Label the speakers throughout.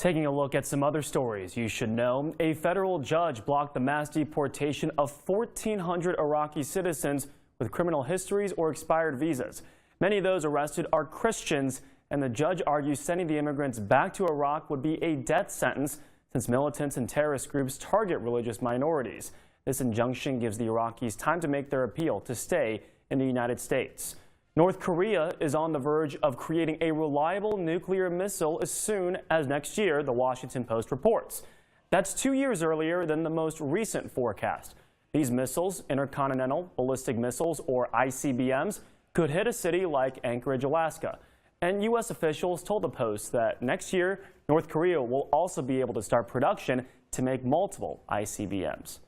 Speaker 1: Taking a look at some other stories you should know, a federal judge blocked the mass deportation of 1,400 Iraqi citizens with criminal histories or expired visas. Many of those arrested are Christians, and the judge argues sending the immigrants back to Iraq would be a death sentence since militants and terrorist groups target religious minorities. This injunction gives the Iraqis time to make their appeal to stay in the United States. North Korea is on the verge of creating a reliable nuclear missile as soon as next year, the Washington Post reports. That's 2 years earlier than the most recent forecast. These missiles, intercontinental ballistic missiles or ICBMs, could hit a city like Anchorage, Alaska. And U.S. officials told the Post that next year, North Korea will also be able to start production to make multiple ICBMs.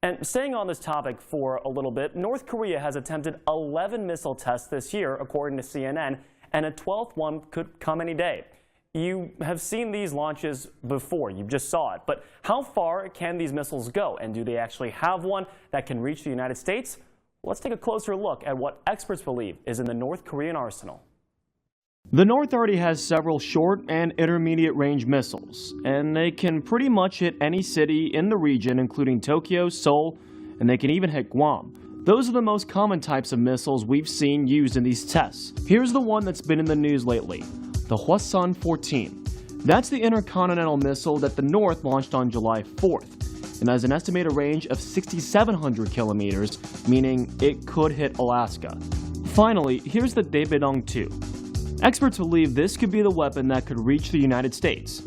Speaker 1: And staying on this topic for a little bit, North Korea has attempted 11 missile tests this year, according to CNN, and a 12th one could come any day. You have seen these launches before, you just saw it, but how far can these missiles go, and do they actually have one that can reach the United States? Let's take a closer look at what experts believe is in the North Korean arsenal.
Speaker 2: The North already has several short and intermediate range missiles, and they can pretty much hit any city in the region, including Tokyo, Seoul, and they can even hit Guam. Those are the most common types of missiles we've seen used in these tests. Here's the one that's been in the news lately, the Hwasong-14. That's the intercontinental missile that the North launched on July 4th, and has an estimated range of 6,700 kilometers, meaning it could hit Alaska. Finally, here's the Daebaedong-2. Experts believe this could be the weapon that could reach the United States.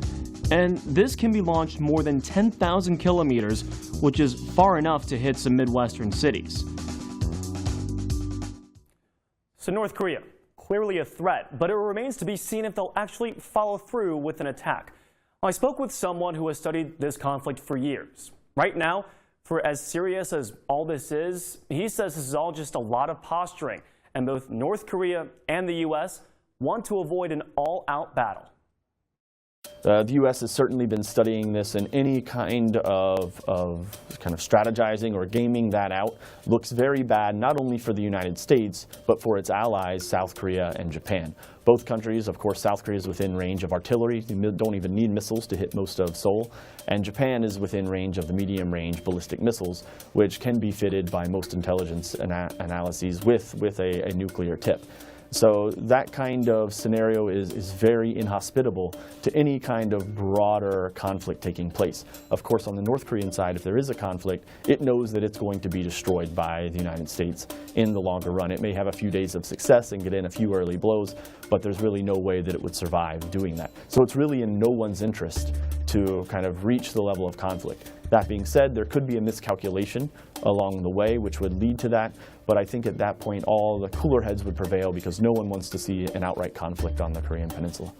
Speaker 2: And this can be launched more than 10,000 kilometers, which is far enough to hit some Midwestern cities.
Speaker 1: So North Korea, clearly a threat, but it remains to be seen if they'll actually follow through with an attack. I spoke with someone who has studied this conflict for years. Right now, for as serious as all this is, he says this is all just a lot of posturing, and both North Korea and the U.S. want to avoid an all-out battle.
Speaker 3: The U.S. has certainly been studying this, and any kind of strategizing or gaming that out looks very bad, not only for the United States, but for its allies, South Korea and Japan. Both countries, of course, South Korea is within range of artillery. You don't even need missiles to hit most of Seoul. And Japan is within range of the medium-range ballistic missiles, which can be fitted by most intelligence analyses with a nuclear tip. So that kind of scenario is very inhospitable to any kind of broader conflict taking place. Of course, on the North Korean side, if there is a conflict, it knows that it's going to be destroyed by the United States in the longer run. It may have a few days of success and get in a few early blows, but there's really no way that it would survive doing that. So it's really in no one's interest to kind of reach the level of conflict. That being said, there could be a miscalculation along the way which would lead to that, but I think at that point all the cooler heads would prevail because no one wants to see an outright conflict on the Korean Peninsula.